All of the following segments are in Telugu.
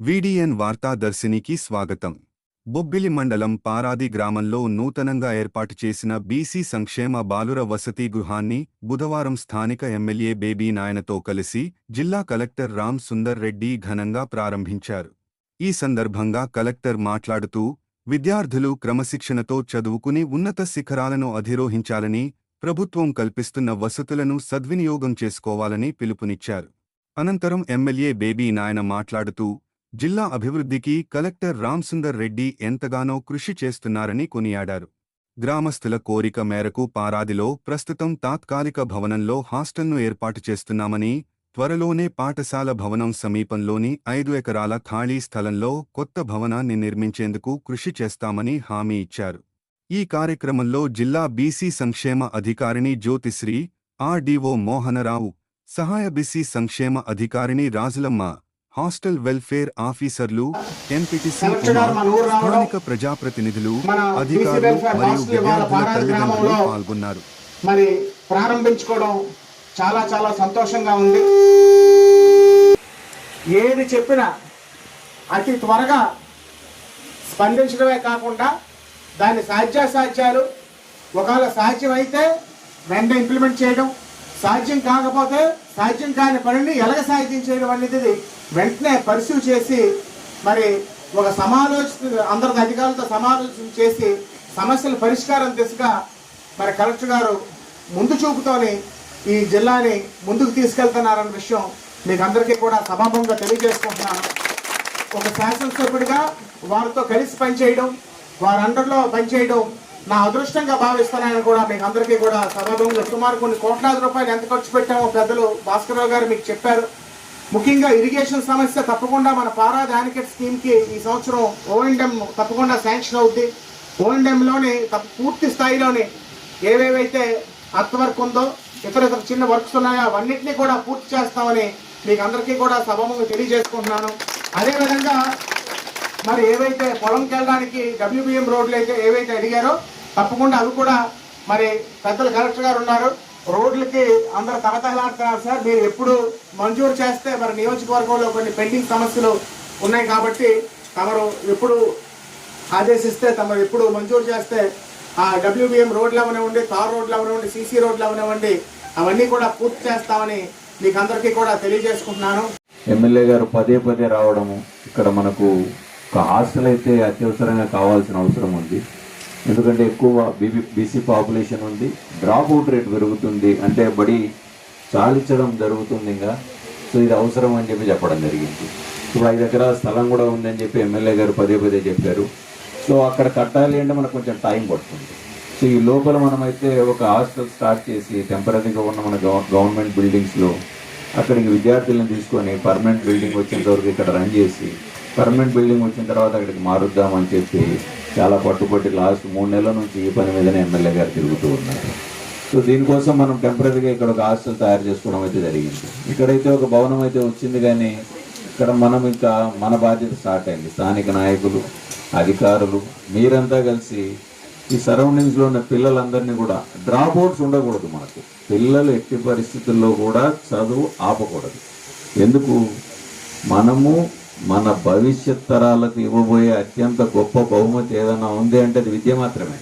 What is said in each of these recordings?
వీడిఎన్ వార్తాదర్శినికి స్వాగతం. బొబ్బిలి మండలం పారాది గ్రామంలో నూతనంగా ఏర్పాటు చేసిన బీసీ సంక్షేమ బాలుర వసతి గృహాన్ని బుధవారం స్థానిక ఎమ్మెల్యే బేబీ నాయనతో కలిసి జిల్లా కలెక్టర్ రామ్ సుందర్ రెడ్డి ఘనంగా ప్రారంభించారు. ఈ సందర్భంగా కలెక్టర్ మాట్లాడుతూ, విద్యార్థులు క్రమశిక్షణతో చదువుకుని ఉన్నత శిఖరాలను అధిరోహించాలని, ప్రభుత్వం కల్పిస్తున్న వసతులను సద్వినియోగం చేసుకోవాలని పిలుపునిచ్చారు. అనంతరం ఎమ్మెల్యే బేబీ నాయన మాట్లాడుతూ, జిల్లా అభివృద్ధికి కలెక్టర్ రామ్ సుందర్ రెడ్డి ఎంతగానో కృషి చేస్తున్నారని కొనియాడారు. గ్రామస్తుల కోరిక మేరకు పారాదిలో ప్రస్తుతం తాత్కాలిక భవనంలో హాస్టల్ను ఏర్పాటు చేస్తున్నామని, త్వరలోనే పాఠశాల భవనం సమీపంలోని 5 ఎకరాల ఖాళీ స్థలంలో కొత్త భవనాన్ని నిర్మించేందుకు కృషి చేస్తామని హామీ ఇచ్చారు. ఈ కార్యక్రమంలో జిల్లా బీసీ సంక్షేమ అధికారిణి జ్యోతిశ్రీ, ఆర్డీఓ మోహనరావు, సహాయ బీసీ సంక్షేమ అధికారిణి రాజులమ్మ, హాస్టల్ వెల్ఫేర్ ఆఫీసర్లు, ఎంపీటీసీ, స్థానిక ప్రజాప్రతినిధులు, అధికారులు మరియు విద్యార్థుల తల్లిదండ్రులు పాల్గొన్నారు. మరి ప్రారంభించుకోవడం చాలా చాలా సంతోషంగా ఉంది. ఏది చెప్పినా అతి త్వరగా స్పందించడమే కాకుండా దాని సాధ్యాసాధ్యాలు, ఒకవేళ సాధ్యమైతే వెంటనే ఇంప్లిమెంట్ చేయడం, సాధ్యం కాకపోతే సాధ్యం కాని పనిని ఎలాగ సాధ్యం చేయడం అనేది వెంటనే పరిశీలి చేసి, మరి ఒక అందరి అధికారులతో సమాలోచన చేసి సమస్యల పరిష్కారం దిశగా మరి కలెక్టర్ గారు ముందు చూపుతోని ఈ జిల్లాని ముందుకు తీసుకెళ్తున్నారన్న విషయం మీకు అందరికీ కూడా సభాముఖంగా తెలియజేసుకుంటున్నాను. ఒక శాసనసభ్యుడిగా వారితో కలిసి పనిచేయడం, వారి అండర్లో పనిచేయడం నా అదృష్టంగా భావిస్తున్నానని కూడా మీకు అందరికీ కూడా సభాముఖంగా సుమారు కొన్ని కోట్లాది రూపాయలు ఎంత ఖర్చు పెట్టామో పెద్దలు భాస్కరరావు గారు మీకు చెప్పారు. ముఖ్యంగా ఇరిగేషన్ సమస్య తప్పకుండా మన పారాది యానికేట్ స్కీమ్కి ఈ సంవత్సరం ఓఎండ్ఎం తప్పకుండా శాంక్షన్ అవుద్ది. ఓఎండ్ఎంలోని పూర్తి స్థాయిలోని ఏవేవైతే అర్త్ వర్క్ ఉందో, ఇతర చిన్న వర్క్స్ ఉన్నాయో అవన్నింటినీ కూడా పూర్తి చేస్తామని మీకు అందరికీ కూడా సభాముఖంగా తెలియజేసుకుంటున్నాను. అదేవిధంగా మరి ఏవైతే పొలంకి వెళ్ళడానికి WBM రోడ్లు అయితే ఏవైతే అడిగారో తప్పకుండా అవి కూడా మరి పెద్దలు కలెక్టర్ గారు ఉన్నారు, రోడ్లకి అందరూ తగతగలాడుతున్నారు సార్, మీరు ఎప్పుడు మంజూరు చేస్తే మరి నియోజకవర్గంలో కొన్ని పెండింగ్ సమస్యలు ఉన్నాయి కాబట్టి తమరు ఎప్పుడు ఆదేశిస్తే తమరు ఎప్పుడు మంజూరు చేస్తే ఆ WBM రోడ్లు అవనివ్వండి, తార్ రోడ్లు అవనివ్వండి, CC రోడ్లు అవనివ్వండి, అవన్నీ కూడా పూర్తి చేస్తామని మీకు అందరికీ కూడా తెలియజేసుకుంటున్నాను. ఎమ్మెల్యే గారు పదే పదే రావడము, ఇక్కడ మనకు ఒక హాస్టల్ అయితే అత్యవసరంగా కావాల్సిన అవసరం ఉంది. ఎందుకంటే ఎక్కువ బీసీ పాపులేషన్ ఉంది, డ్రాప్ అవుట్ రేట్ పెరుగుతుంది, అంటే బడి చాలించడం జరుగుతుంది ఇంకా. సో ఇది అవసరం అని చెప్పడం జరిగింది. సో 5 ఎకరాల స్థలం కూడా ఉందని చెప్పి ఎమ్మెల్యే గారు పదే పదే చెప్పారు. సో అక్కడ కట్టాలి అంటే మనకు కొంచెం టైం పడుతుంది. సో ఈ లోపల మనమైతే ఒక హాస్టల్ స్టార్ట్ చేసి టెంపరీగా ఉన్న మన గవర్నమెంట్ బిల్డింగ్స్లో అక్కడికి విద్యార్థులను తీసుకొని పర్మనెంట్ బిల్డింగ్ వచ్చేంత వరకు ఇక్కడ రన్ చేసి, పర్మనెంట్ బిల్డింగ్ వచ్చిన తర్వాత అక్కడికి మారుద్దామని చెప్పి చాలా పట్టుబట్టి లాస్ట్ 3 నెలల నుంచి ఈ పని మీదనే ఎమ్మెల్యే గారు తిరుగుతూ ఉన్నారు. సో దీనికోసం మనం టెంపరీగా ఇక్కడ ఒక హాస్టల్ తయారు చేసుకోవడం అయితే జరిగింది. ఇక్కడైతే ఒక భవనం అయితే వచ్చింది, కానీ ఇక్కడ మనం ఇంకా మన బాధ్యత స్టార్ట్ అయింది. స్థానిక నాయకులు, అధికారులు, మీరంతా కలిసి ఈ సరౌండింగ్స్లో ఉన్న పిల్లలందరినీ కూడా డ్రాప్ అవుట్స్ ఉండకూడదు. మనకు పిల్లలు ఎట్టి పరిస్థితుల్లో కూడా చదువు ఆపకూడదు. ఎందుకు? మనము మన భవిష్యత్ తరాలకు ఇవ్వబోయే అత్యంత గొప్ప బహుమతి ఏదైనా ఉంది అంటే అది విద్య మాత్రమే.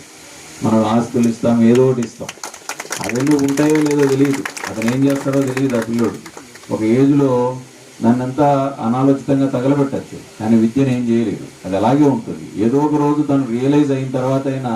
మనం ఆస్తులు ఇస్తాం, ఏదో ఒకటి ఇస్తాం, అవన్నీ ఉంటాయో లేదో తెలియదు, అతను ఏం చేస్తాడో తెలియదు. ఆ పిల్లోడు ఒక ఏజ్లో నన్నంతా అనాలోచితంగా తగలబెట్టచ్చు, కానీ విద్యను ఏం చేయలేదు. అది అలాగే ఉంటుంది. ఏదో ఒక రోజు తను రియలైజ్ అయిన తర్వాత అయినా